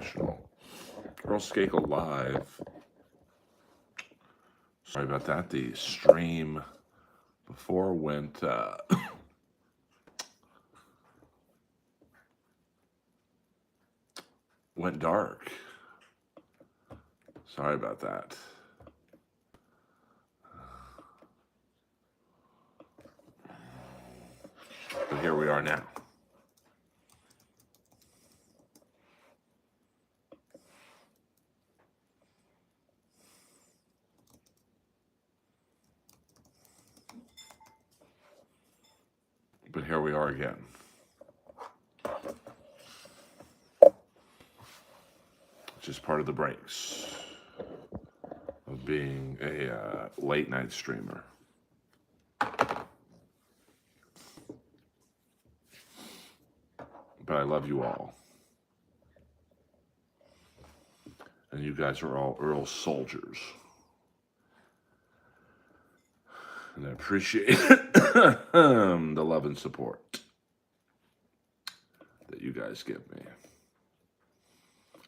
professional. Earl Skakel live. Sorry about that. The stream before went went dark. Sorry about that. But here we are now. But here we are again. It's just part of the breaks of being a late night streamer. But I love you all. And you guys are all Earl soldiers. And I appreciate the love and support that you guys give me.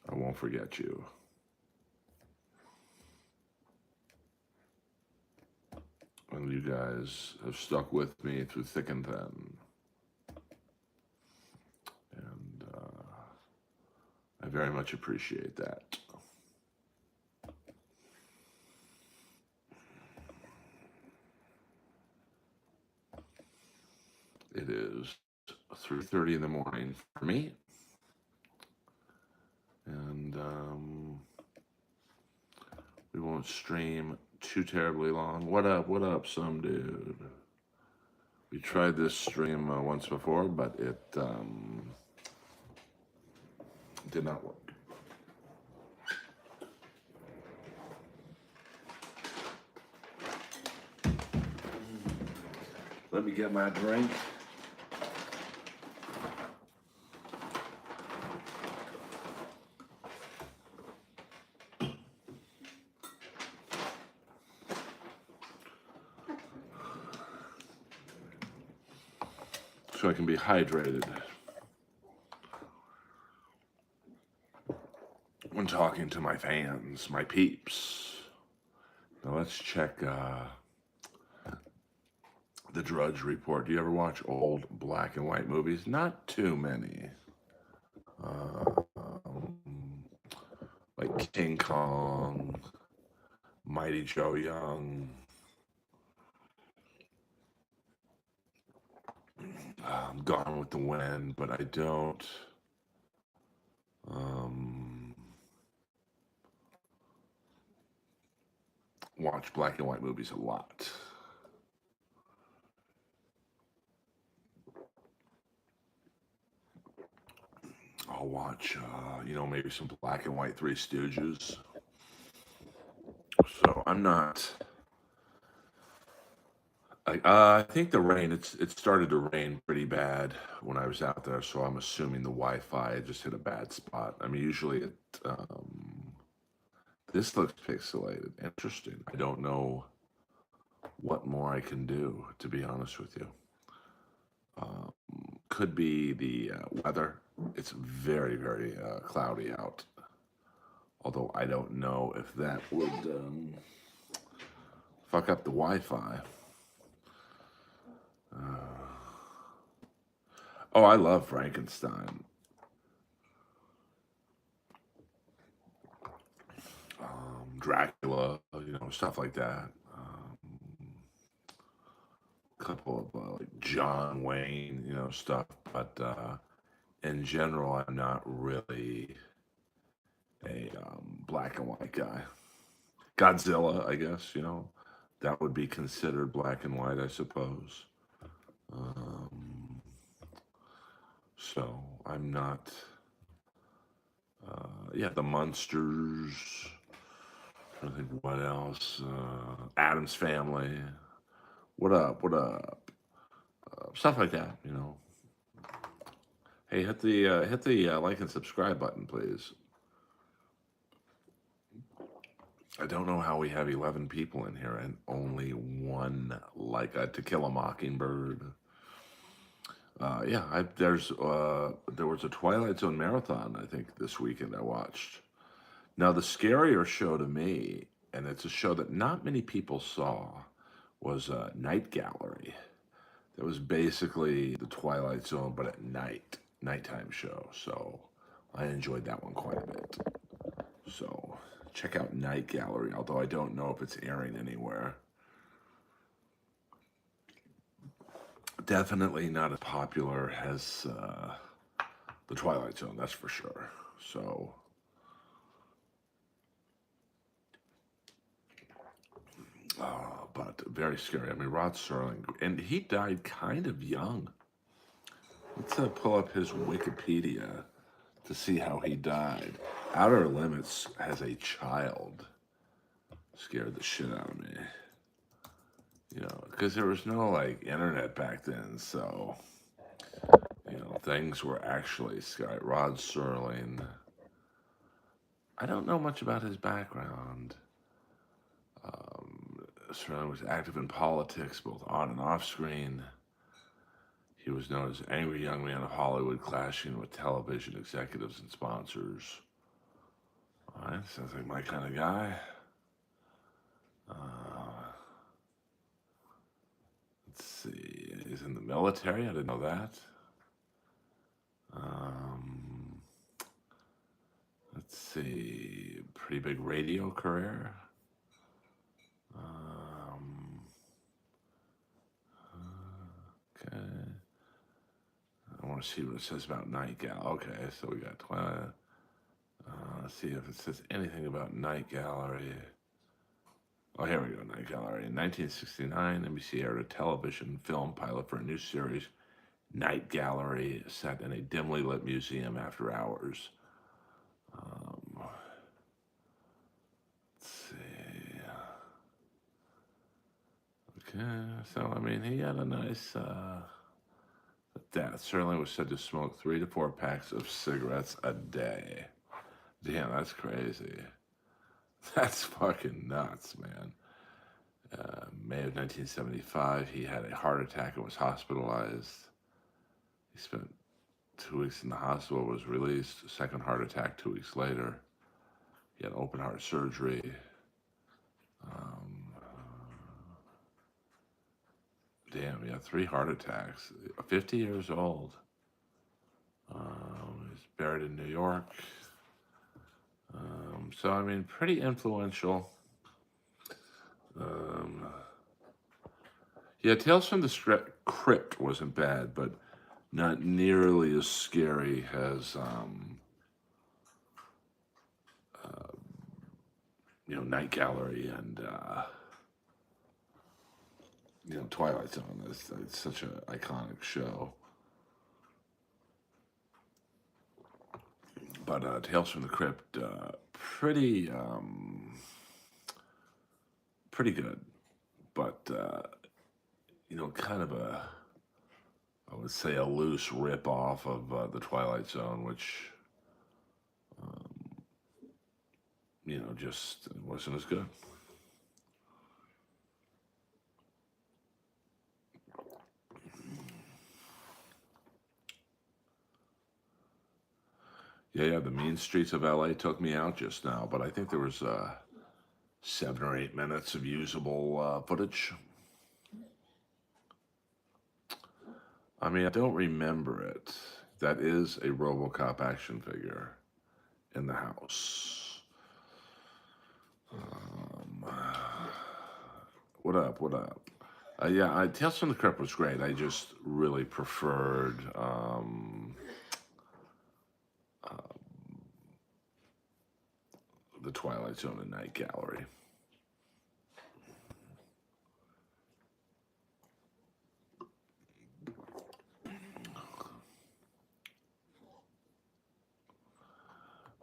I won't forget you. And you guys have stuck with me through thick and thin. And I very much appreciate that. It is 3:30 in the morning for me. And we won't stream too terribly long. What up, some dude? We tried this stream once before, but it did not work. Let me get my drink. So I can be hydrated when talking to my fans, my peeps. Now let's check the Drudge Report. Do you ever watch old black and white movies? Not too many. Like King Kong, Mighty Joe Young, Gone with the Wind, but I don't watch black and white movies a lot. I'll watch, maybe some black and white Three Stooges. So I'm not. I think the rain. It started to rain pretty bad when I was out there, so I'm assuming the Wi-Fi just hit a bad spot. I mean, usually it. This looks pixelated. Interesting. I don't know what more I can do, to be honest with you. Could be the weather. It's very, very cloudy out. Although I don't know if that would fuck up the Wi-Fi. Oh, I love Frankenstein. Dracula, stuff like that. A couple of like John Wayne, stuff. But in general, I'm not really a black and white guy. Godzilla, I guess, that would be considered black and white, I suppose. So I'm not. The Munsters. I think what else? Adam's Family. What up? What up? Stuff like that, Hey, hit the like and subscribe button, please. I don't know how we have 11 people in here and only one like To Kill a Mockingbird. Yeah, there was a Twilight Zone marathon I think this weekend I watched. Now the scarier show to me, and it's a show that not many people saw, was Night Gallery. That was basically the Twilight Zone, but at night, nighttime show. So I enjoyed that one quite a bit. So check out Night Gallery, although I don't know if it's airing anywhere. Definitely not as popular as the Twilight Zone, that's for sure. So, but very scary. I mean, Rod Serling, and he died kind of young. Let's pull up his Wikipedia to see how he died. Outer Limits has a child. Scared the shit out of me. You know, because there was no like internet back then, so things were actually scary. Rod Serling. I don't know much about his background. Serling was active in politics, both on and off screen. He was known as angry young man of Hollywood, clashing with television executives and sponsors. All right, sounds like my kind of guy. Let's see. He's in the military. I didn't know that. Let's see. Pretty big radio career. Okay. I want to see what it says about Night Gallery. Okay, so we got Twilight. Let's see if it says anything about Night Gallery. Oh, here we go, Night Gallery. In 1969, NBC aired a television film pilot for a new series, Night Gallery, set in a dimly lit museum after hours. Let's see. Okay, so I mean, he had a nice death. Certainly was said to smoke 3 to 4 packs of cigarettes a day. Damn, that's crazy. That's fucking nuts, man. May of 1975, he had a heart attack and was hospitalized. He spent 2 weeks in the hospital, was released. Second heart attack 2 weeks later. He had open heart surgery. Damn, he had 3 heart attacks. 50 years old. He's buried in New York. So, I mean, pretty influential. Yeah, Tales from the Crypt wasn't bad, but not nearly as scary as, Night Gallery and, Twilight Zone. It's such an iconic show. But Tales from the Crypt, pretty good. But, kind of I would say a loose rip off of the Twilight Zone, which, just wasn't as good. Yeah, the mean streets of LA took me out just now, but I think there was 7 or 8 minutes of usable footage. I mean, I don't remember it. That is a RoboCop action figure in the house. What up? What up? Yeah, Tales from the Crypt was great. I just really preferred the Twilight Zone and Night Gallery.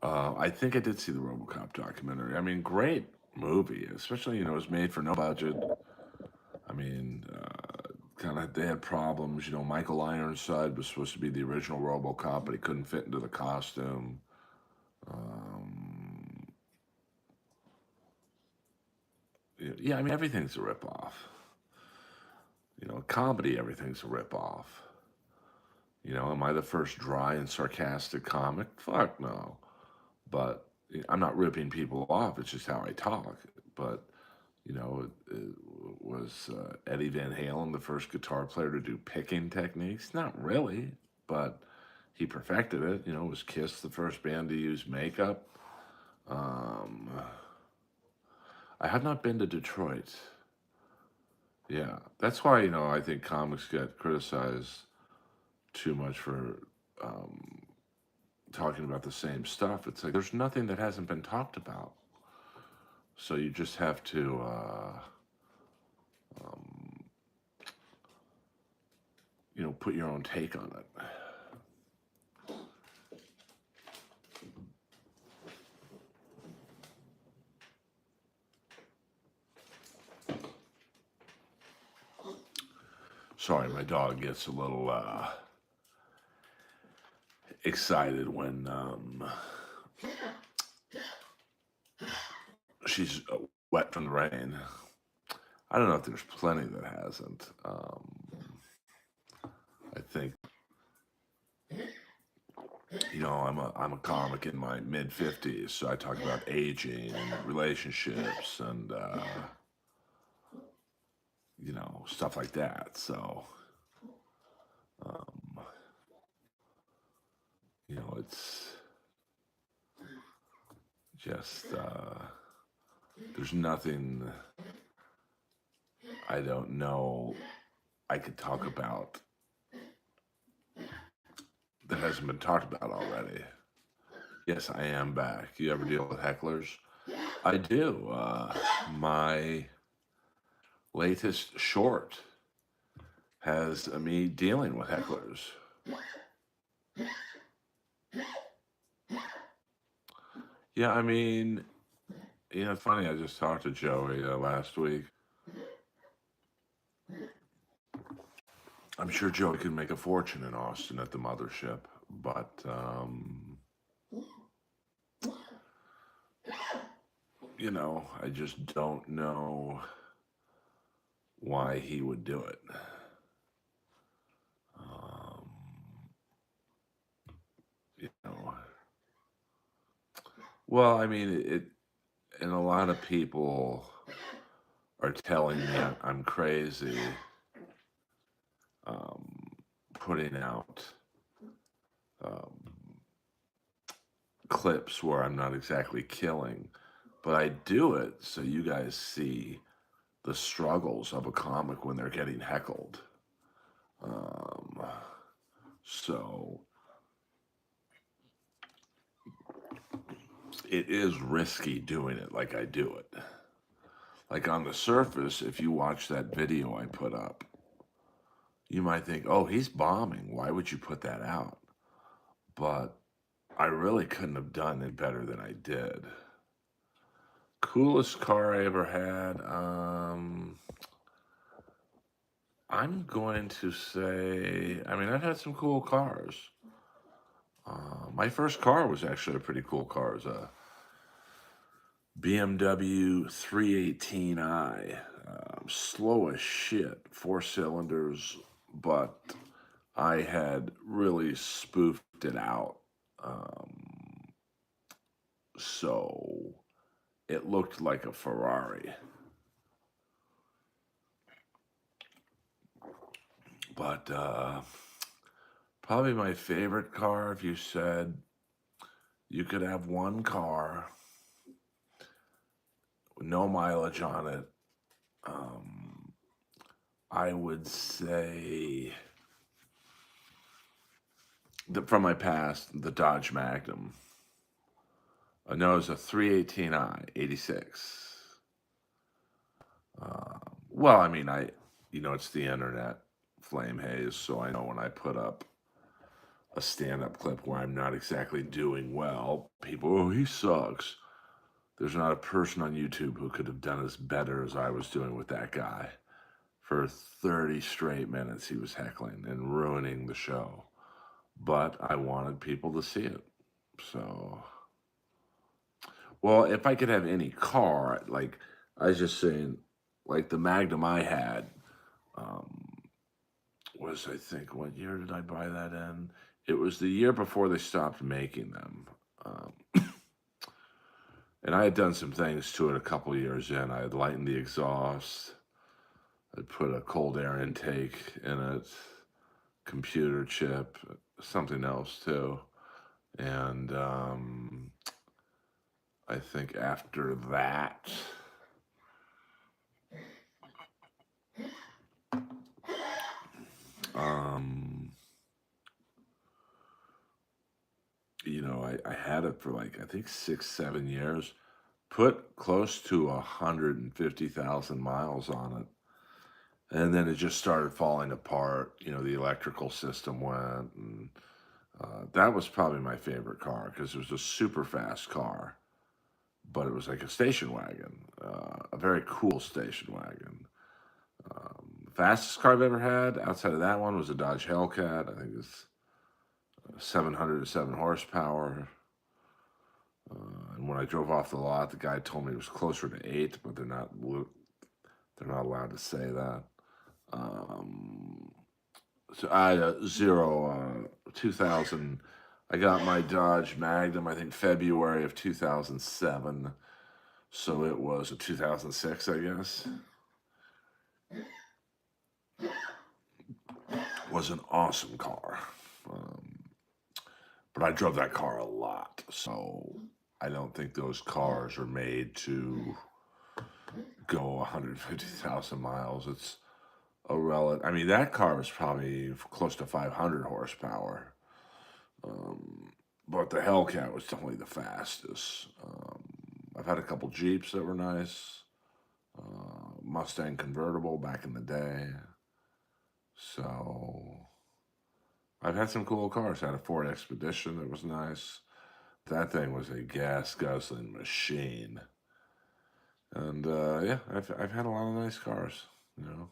I think I did see the RoboCop documentary. I mean, great movie, especially it was made for no budget. I mean, kind of they had problems. Michael Ironside was supposed to be the original RoboCop, but he couldn't fit into the costume. Yeah, I mean everything's a ripoff. Comedy, everything's a ripoff. Am I the first dry and sarcastic comic? Fuck no. But I'm not ripping people off. It's just how I talk. But it was Eddie Van Halen the first guitar player to do picking techniques? Not really, but he perfected it. Was Kiss the first band to use makeup? Um, I have not been to Detroit. Yeah, that's why I think comics get criticized too much for um, talking about the same stuff. It's like there's nothing that hasn't been talked about. So you just have to, um, put your own take on it. Sorry, my dog gets a little excited when she's wet from the rain. I don't know if there's plenty that hasn't. I think I'm a comic in my mid 50s, so I talk about aging and relationships and stuff like that. So um, it's just there's nothing I don't know I could talk about that hasn't been talked about already. Yes, I am back. You ever deal with hecklers? I do. My latest short has me dealing with hecklers. Yeah, I mean, it's funny. I just talked to Joey last week. I'm sure Joey could make a fortune in Austin at the mothership, but I just don't know why he would do it. Um, you know, well, I mean, and a lot of people are telling me I'm crazy, um, putting out um, clips where I'm not exactly killing, but I do it so you guys see the struggles of a comic when they're getting heckled. Um, so it is risky doing it like I do it. Like on the surface, if you watch that video I put up, you might think, oh, he's bombing. Why would you put that out? But I really couldn't have done it better than I did. Coolest car I ever had. I'm going to say, I mean, I've had some cool cars. My first car was actually a pretty cool car. It was a BMW 318i. Slow as shit, 4 cylinders, but I had really spoofed it out. Um, so it looked like a Ferrari. But probably my favorite car, if you said you could have one car, no mileage on it, um, I would say from my past, the Dodge Magnum. No, it was a 318i, 86. Well, I mean, it's the internet, flame haze, so I know when I put up a stand-up clip where I'm not exactly doing well, people, oh, he sucks. There's not a person on YouTube who could have done as better as I was doing with that guy. For 30 straight minutes, he was heckling and ruining the show. But I wanted people to see it. So, well, if I could have any car, like, I was just saying, like the Magnum I had, um, I think, what year did I buy that in? It was the year before they stopped making them. Um, and I had done some things to it a couple years in. I had lightened the exhaust. I put a cold air intake in it, computer chip, something else too. And I think after that, um, I had it for like, I think 6, 7 years, put close to 150,000 miles on it. And then it just started falling apart. The electrical system went, and that was probably my favorite car because it was a super fast car, but it was like a station wagon, a very cool station wagon. Fastest car I've ever had outside of that one was a Dodge Hellcat. I think it's 707 horsepower. And when I drove off the lot, the guy told me it was closer to 8, but they're not allowed to say that. Um, so I had a 2000. I got my Dodge Magnum, I think February of 2007. So it was a 2006, I guess. Was an awesome car. But I drove that car a lot. So I don't think those cars are made to go 150,000 miles. It's a relative. I mean, that car was probably close to 500 horsepower. But the Hellcat was definitely the fastest. I've had a couple Jeeps that were nice. Mustang convertible back in the day. So I've had some cool cars. I had a Ford Expedition that was nice. That thing was a gas guzzling machine. And yeah, I've had a lot of nice cars. You know.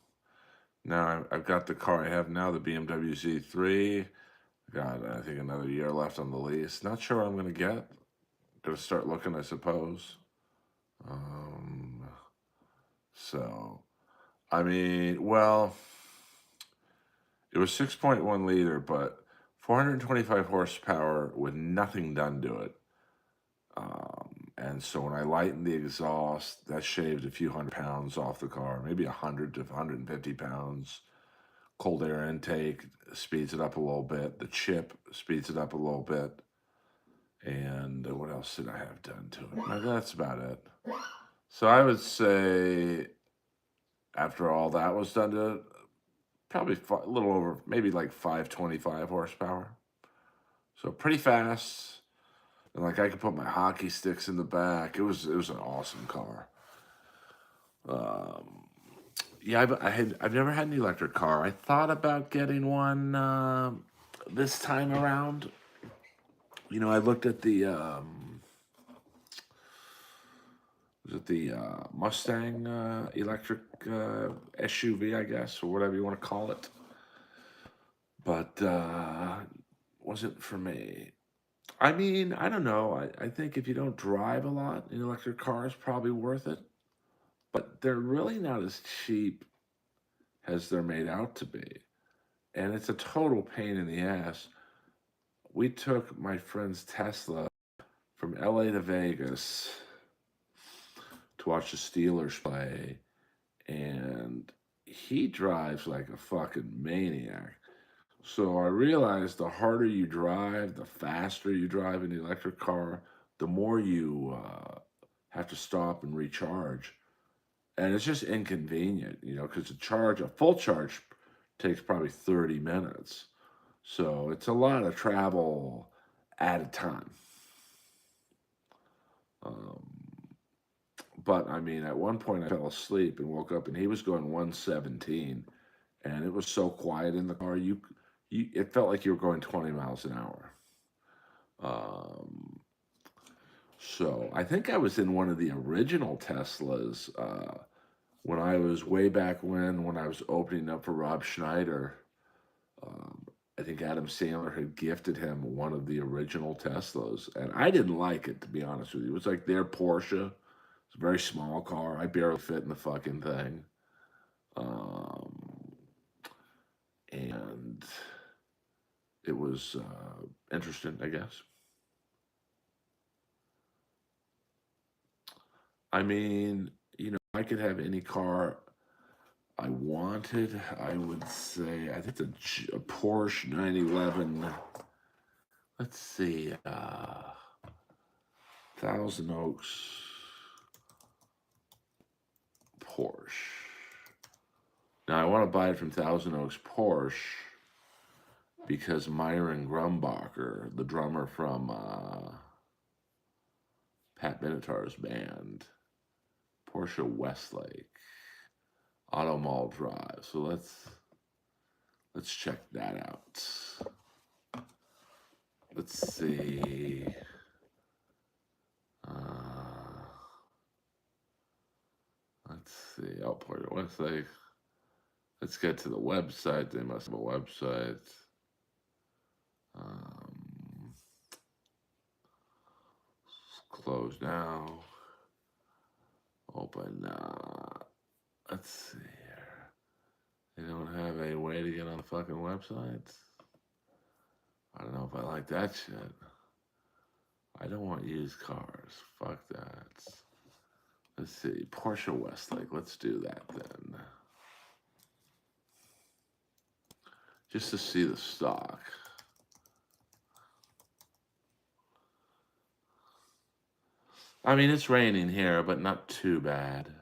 Now I've got the car I have now, the BMW Z3. Got, I think, another year left on the lease. Not sure what I'm going to get. Going to start looking, I suppose. Um, so, I mean, well, it was 6.1 liter, but 425 horsepower with nothing done to it. And so when I lightened the exhaust, that shaved a few 100 pounds off the car, maybe 100 to 150 pounds. Cold air intake speeds it up a little bit. The chip speeds it up a little bit. And what else did I have done to it? That's about it. So I would say after all that was done to it, probably a little over, maybe like 525 horsepower. So pretty fast. And like I could put my hockey sticks in the back. It was an awesome car. Um, yeah, I've never had an electric car. I thought about getting one this time around. I looked at the was it the Mustang electric SUV, I guess, or whatever you want to call it. But wasn't for me. I mean, I don't know. I think if you don't drive a lot, an electric car is probably worth it. But they're really not as cheap as they're made out to be. And it's a total pain in the ass. We took my friend's Tesla from LA to Vegas to watch the Steelers play, and he drives like a fucking maniac. So I realized the harder you drive, the faster you drive an electric car, the more you have to stop and recharge. And it's just inconvenient, because a full charge takes probably 30 minutes. So it's a lot of travel at a time. Um, but I mean, at one point I fell asleep and woke up and he was going 117, and it was so quiet in the car. It felt like you were going 20 miles an hour. Um, so I think I was in one of the original Teslas when I was way back when I was opening up for Rob Schneider. Um, I think Adam Sandler had gifted him one of the original Teslas, and I didn't like it, to be honest with you. It was like their Porsche. It's a very small car. I barely fit in the fucking thing. Um, and it was interesting, I guess. I mean, I could have any car I wanted. I would say I think a Porsche 911. Let's see, Thousand Oaks Porsche. Now I want to buy it from Thousand Oaks Porsche because Myron Grumbacher, the drummer from Pat Benatar's band, Porsche Westlake, Auto Mall Drive. So let's check that out. Let's see. Let's see. Oh, Porsche Westlake. Let's get to the website. They must have a website. Close now. Open. Let's see here. They don't have a way to get on the fucking website. I don't know if I like that shit. I don't want used cars. Fuck that. Let's see. Porsche Westlake. Let's do that then. Just to see the stock. I mean, it's raining here, but not too bad.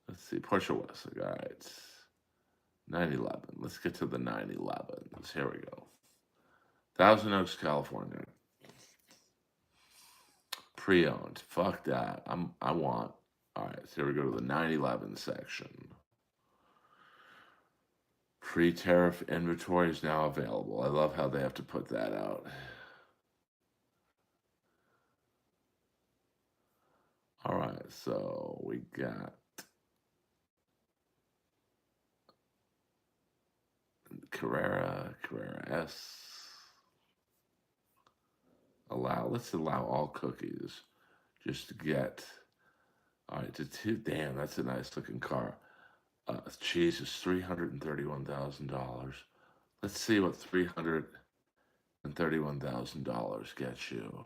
Let's see. Porsche Westlake. All right. 911. Let's get to the 911s. Here we go. Thousand Oaks, California. Pre-owned. Fuck that. I want. All right, so here we go to the 911 section. Pre-tariff inventory is now available. I love how they have to put that out. All right, so we got Carrera S. Let's allow all cookies just to get. All right, to two. Damn, that's a nice looking car. Jesus, $331,000. Let's see what $331,000 gets you.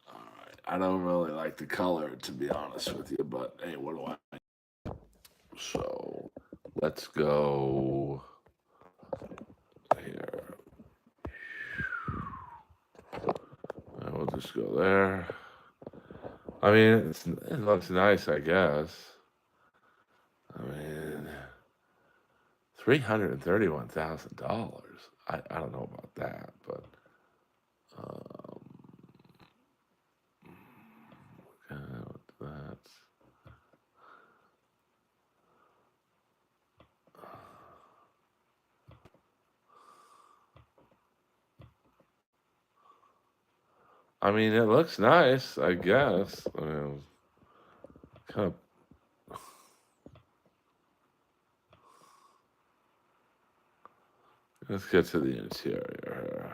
All right, I don't really like the color, to be honest with you, but hey, what do I? So let's go here. We'll just go there. I mean, it looks nice, I guess. I mean, $331,000. I don't know about that, but that's. I mean, it looks nice, I guess. I mean, kind of. Let's get to the interior.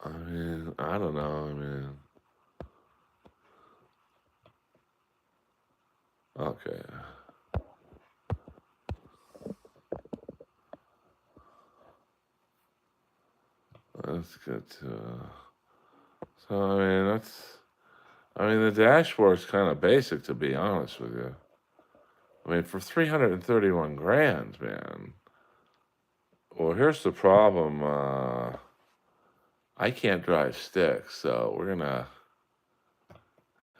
I mean, I don't know. I mean, okay. Let's get to. So, I mean, the dashboard's kind of basic, to be honest with you. I mean, for 331 grand, man. Well, here's the problem. I can't drive stick, so we're gonna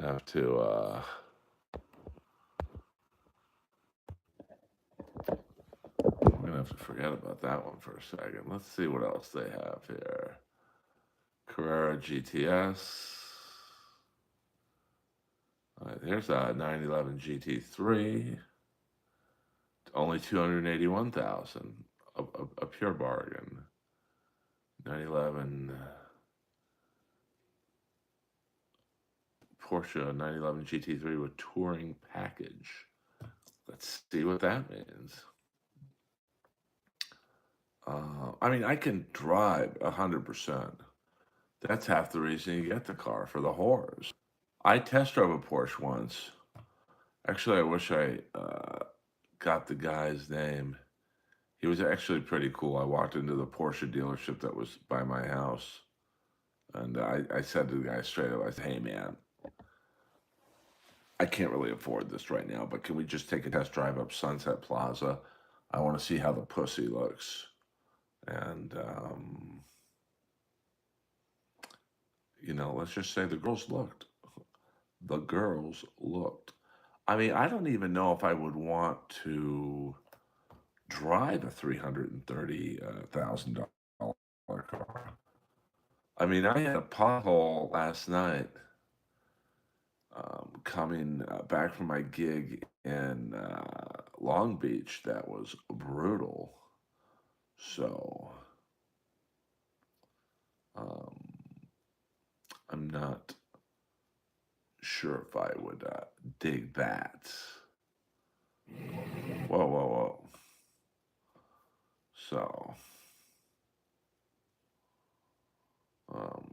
have to. We're gonna have to forget about that one for a second. Let's see what else they have here. Carrera GTS. All right, there's a 911 GT3. Only 281,000. A pure bargain. 911 Porsche 911 GT3 with touring package. Let's see what that means. I mean, I can drive 100%. That's half the reason you get the car for the whores. I test drove a Porsche once. Actually, I wish I got the guy's name. He was actually pretty cool. I walked into the Porsche dealership that was by my house, and I said to the guy straight up, I said, "Hey, man, I can't really afford this right now, but can we just take a test drive up Sunset Plaza? I want to see how the pussy looks." And, let's just say the girls looked. The girls looked. I mean, I don't even know if I would want to drive a $330,000 car. I mean, I had a pothole last night coming back from my gig in Long Beach that was brutal. So um, I'm not sure if I would dig that. Whoa, whoa, whoa. So, um,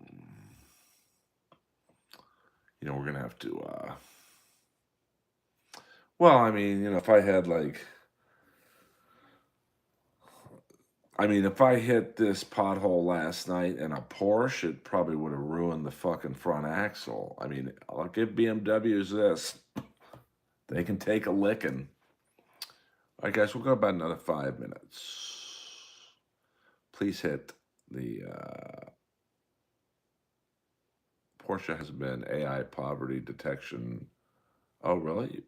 we're gonna have to. Well, I mean, if I had like, I mean, if I hit this pothole last night in a Porsche, it probably would have ruined the fucking front axle. I mean, I'll give BMWs this. They can take a licking. All right, guys, we'll go about another 5 minutes. Please hit the Porsche has been AI poverty detection. Oh, really?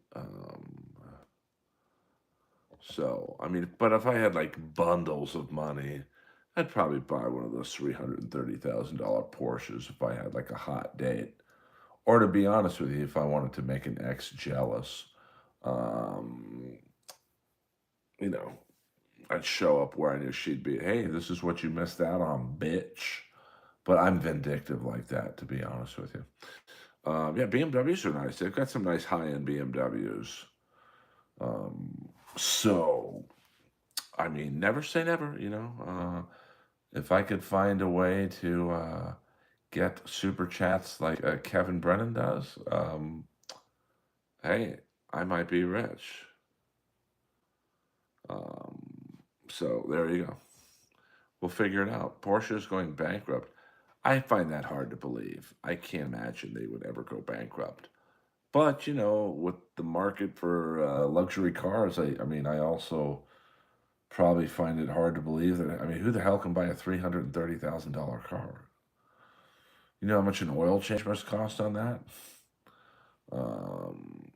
So, I mean, but if I had like bundles of money, I'd probably buy one of those $330,000 Porsches if I had like a hot date. Or to be honest with you, if I wanted to make an ex jealous, um, you know, I'd show up where I knew she'd be. Hey, this is what you missed out on, bitch. But I'm vindictive like that, to be honest with you. Yeah, BMWs are nice. They've got some nice high-end BMWs. So, I mean, never say never. If I could find a way to get super chats like Kevin Brennan does, hey, I might be rich. So there you go. We'll figure it out. Porsche is going bankrupt. I find that hard to believe. I can't imagine they would ever go bankrupt. But with the market for luxury cars, I mean, I also probably find it hard to believe that. I mean, who the hell can buy a $330,000 car? You know how much an oil change must cost on that? Um,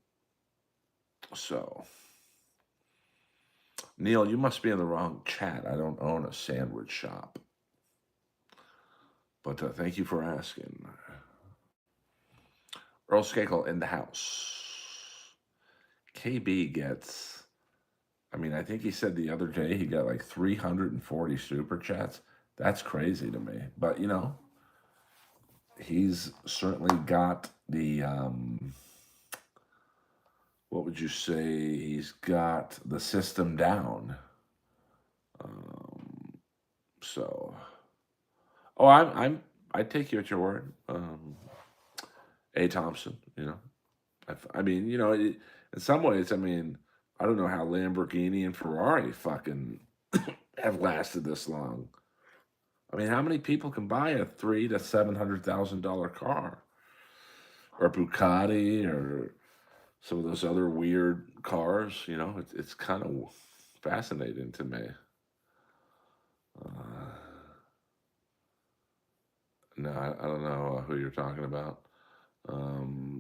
so, Neil, you must be in the wrong chat. I don't own a sandwich shop. But thank you for asking. Earl Skakel in the house. KB gets, I mean, I think he said the other day he got like 340 super chats. That's crazy to me. But, he's certainly got the, what would you say? He's got the system down. So, oh, I take you at your word. A. Thompson, I mean, in some ways, I mean, I don't know how Lamborghini and Ferrari fucking have lasted this long. I mean, how many people can buy a $300,000 to $700,000 car, or Bugatti, or some of those other weird cars? It's kind of fascinating to me. No, I don't know who you're talking about.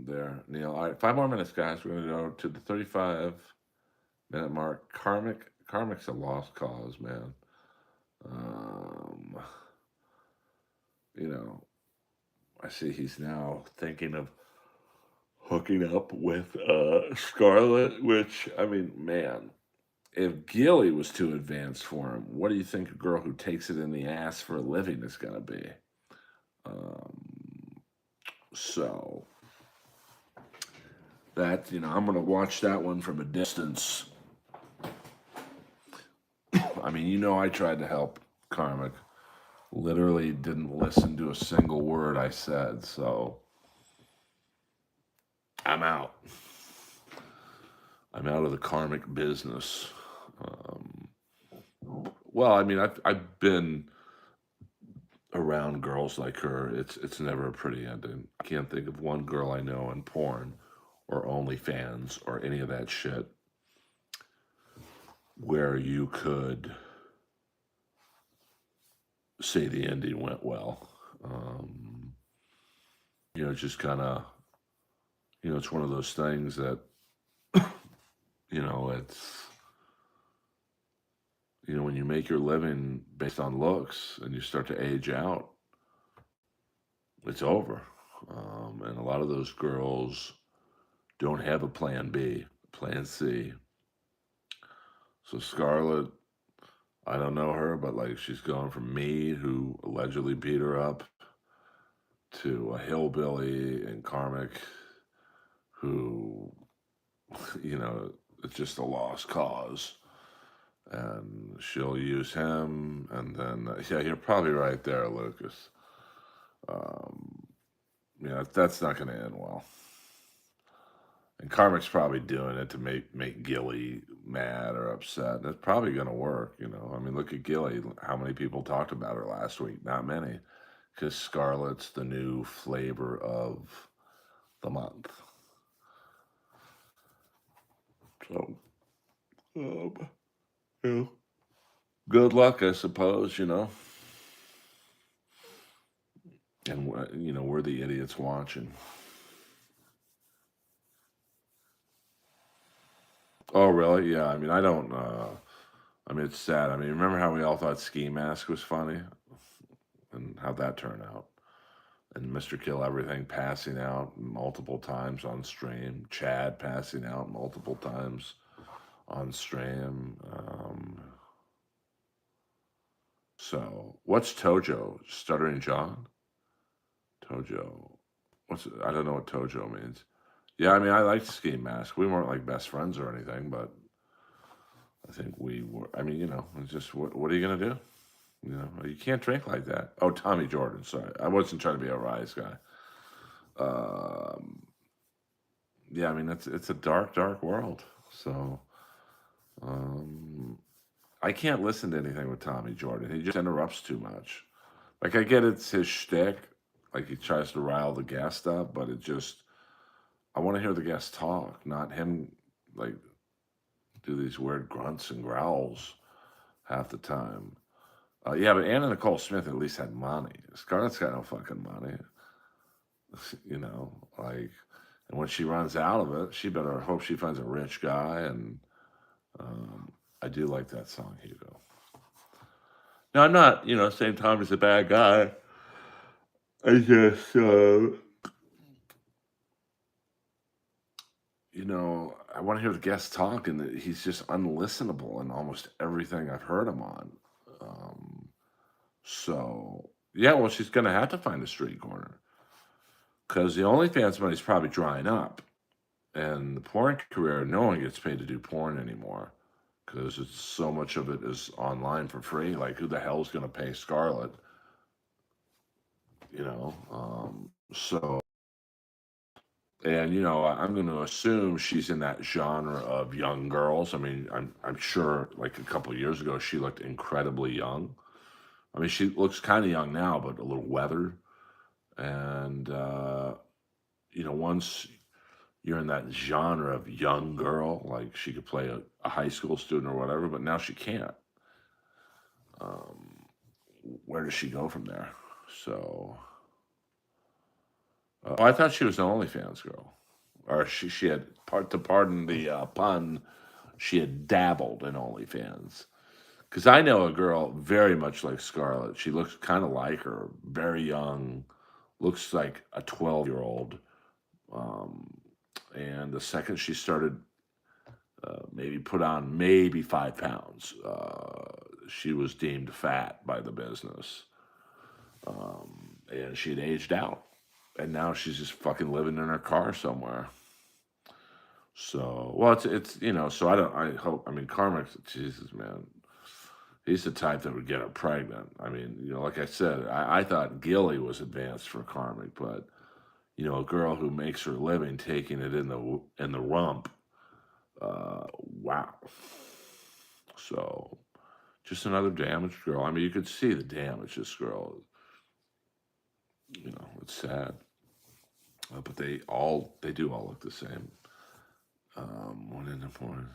There, Neil. All right, 5 more minutes, guys. We're gonna go to the 35-minute mark. Karmic's a lost cause, man. Um, I see he's now thinking of hooking up with Scarlett, which, I mean, man, if Gilly was too advanced for him, what do you think a girl who takes it in the ass for a living is gonna be? So That, I'm going to watch that one from a distance. I mean, I tried to help Karmic. Literally didn't listen to a single word I said, so I'm out. I'm out of the karmic business. Um, well, I mean, I've been around girls like her. It's never a pretty ending. I can't think of one girl I know in porn or OnlyFans or any of that shit where you could say the ending went well. Um, just kind of, it's one of those things that, it's, when you make your living based on looks and you start to age out, it's over. And a lot of those girls don't have a plan B, plan C. So Scarlett, I don't know her, but like she's gone from me, who allegedly beat her up, to a hillbilly and karmic who, it's just a lost cause. And she'll use him, and then, yeah, you're probably right there, Lucas. Um, that's not going to end well. And Karmic's probably doing it to make Gilly mad or upset. That's probably going to work. I mean, look at Gilly. How many people talked about her last week? Not many, because Scarlett's the new flavor of the month. So, um, yeah. Good luck, I suppose. And we're the idiots watching. Oh, really? Yeah. I mean, I don't. I mean, it's sad. I mean, remember how we all thought Ski Mask was funny, and how'd that turn out? And Mr. Kill Everything passing out multiple times on stream. Chad passing out multiple times on stream. So, what's Tojo? Stuttering John? Tojo. I don't know what Tojo means. Yeah, I mean, I liked Ski Mask. We weren't like best friends or anything, but I think we were. I mean, it's just what are you gonna do? You can't drink like that. Oh, Tommy Jordan. Sorry, I wasn't trying to be a Rise guy. Um, yeah, I mean, it's a dark, dark world. So um, I can't listen to anything with Tommy Jordan. He just interrupts too much. Like I get it's his shtick. Like he tries to rile the guest up, but I want to hear the guest talk, not him like do these weird grunts and growls half the time. Yeah, but Anna Nicole Smith at least had money. Scarlett's got no fucking money. Like, and when she runs out of it, she better hope she finds a rich guy. And I do like that song, Hugo. Now, I'm not, saying Tommy's a bad guy. I just, I want to hear the guest talk, and he's just unlistenable in almost everything I've heard him on. So, yeah, well, she's going to have to find a street corner because the OnlyFans money's probably drying up. And the porn career, no one gets paid to do porn anymore because it's so much of it is online for free. Like, who the hell is going to pay Scarlett? So, and I'm going to assume she's in that genre of young girls. I mean, I'm sure like a couple of years ago she looked incredibly young. I mean, she looks kind of young now, but a little weathered. And once you're in that genre of young girl, like she could play a high school student or whatever, but now she can't. Um, where does she go from there? So, I thought she was an OnlyFans girl, or she had to pardon the pun, she had dabbled in OnlyFans. Because I know a girl very much like Scarlett. She looks kind of like her, very young, looks like a 12-year-old. Um, and the second she started maybe put on maybe 5 pounds. She was deemed fat by the business. And she'd aged out. And now she's just fucking living in her car somewhere. So, well, it's so I hope, I mean, Carmack, Jesus, man, he's the type that would get her pregnant. I mean, like I said, I thought Gilly was advanced for Carmack, but a girl who makes her living taking it in the rump. Wow. So, just another damaged girl. I mean, you could see the damage this girl. It's sad, but they do all look the same. One in the morning.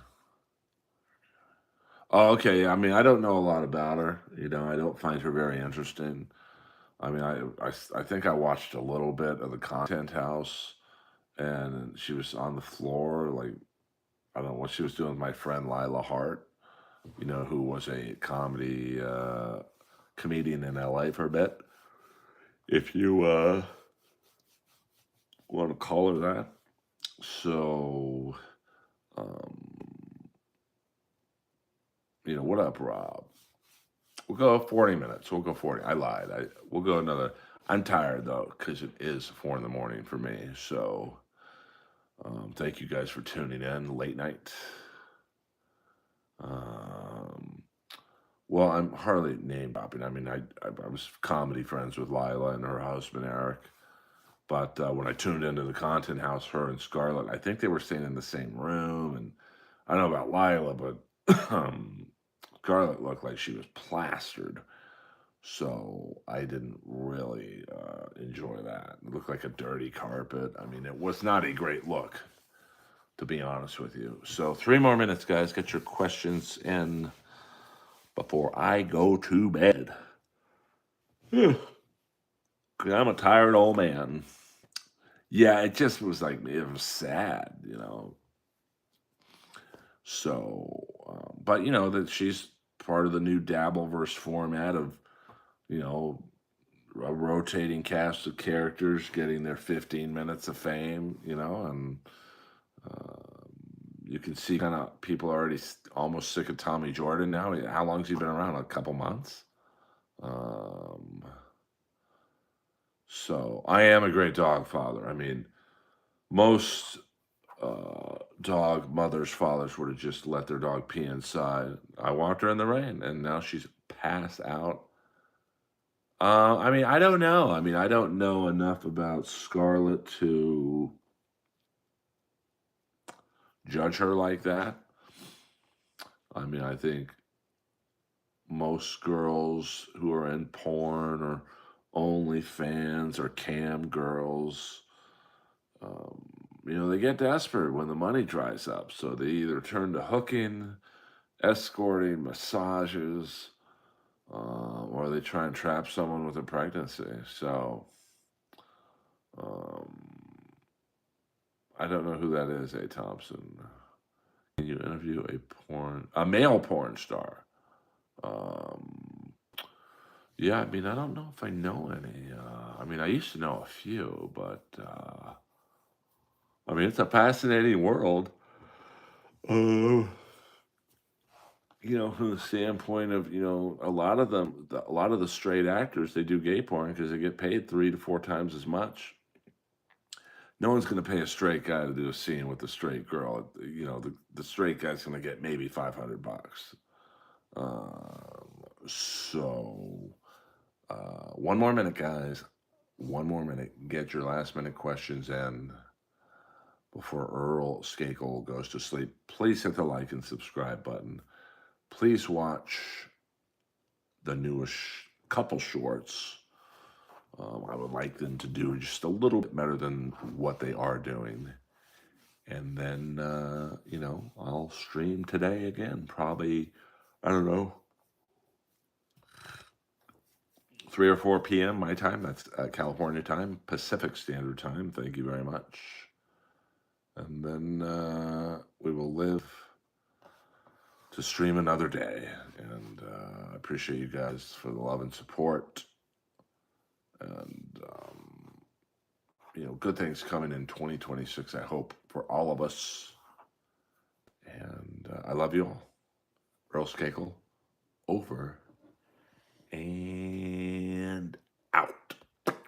Oh, okay. I mean, I don't know a lot about her. I don't find her very interesting. I mean, I think I watched a little bit of the Content House, and she was on the floor, like, I don't know what she was doing with my friend Lila Hart, who was a comedian in LA for a bit. If you want to call her that. So, um, what up, Rob? We'll go 40 minutes. We'll go 40. I lied. We'll go another. I'm tired though, because it is 4 in the morning for me. So, thank you guys for tuning in late night. Um, well, I'm hardly name dropping. I mean, I was comedy friends with Lila and her husband Eric. But when I tuned into the Content House, her and Scarlett, I think they were staying in the same room. And I don't know about Lila, but Scarlett looked like she was plastered. So I didn't really enjoy that. It looked like a dirty carpet. I mean, it was not a great look, to be honest with you. So 3 more minutes, guys. Get your questions in before I go to bed. 'Cause I'm a tired old man. Yeah, it just was like, it was sad. So, but that she's part of the new Dabbleverse format of, you know, a rotating cast of characters getting their 15 minutes of fame, and uh, you can see kind of people are already almost sick of Tommy Jordan now. How long's he been around? A couple months. Um, so I am a great dog father. I mean, most dog mothers, fathers would have just let their dog pee inside. I walked her in the rain, and now she's passed out. I mean, I don't know. I mean, I don't know enough about Scarlett to judge her like that. I mean, I think most girls who are in porn or OnlyFans or cam girls, um, they get desperate when the money dries up. So they either turn to hooking, escorting, massages, or they try and trap someone with a pregnancy. So um, I don't know who that is, A. Thompson. Can you interview a male porn star? Um, yeah, I mean, I don't know if I know any. I mean, I used to know a few, but I mean, it's a fascinating world. Uh, from the standpoint of, a lot of them, a lot of the straight actors, they do gay porn because they get paid 3 to 4 times as much. No one's going to pay a straight guy to do a scene with a straight girl. The straight guy's going to get maybe $500. So, one more minute, guys. One more minute. Get your last minute questions in before Earl Skakel goes to sleep. Please hit the like and subscribe button. Please watch the newest couple shorts. I would like them to do just a little bit better than what they are doing. And then, I'll stream today again. Probably, I don't know, 3 or 4 p.m. my time. That's California time, Pacific Standard Time. Thank you very much. And then we will live to stream another day. And I appreciate you guys for the love and support. And, good things coming in 2026, I hope, for all of us. And I love you all. Earl Skakel, over and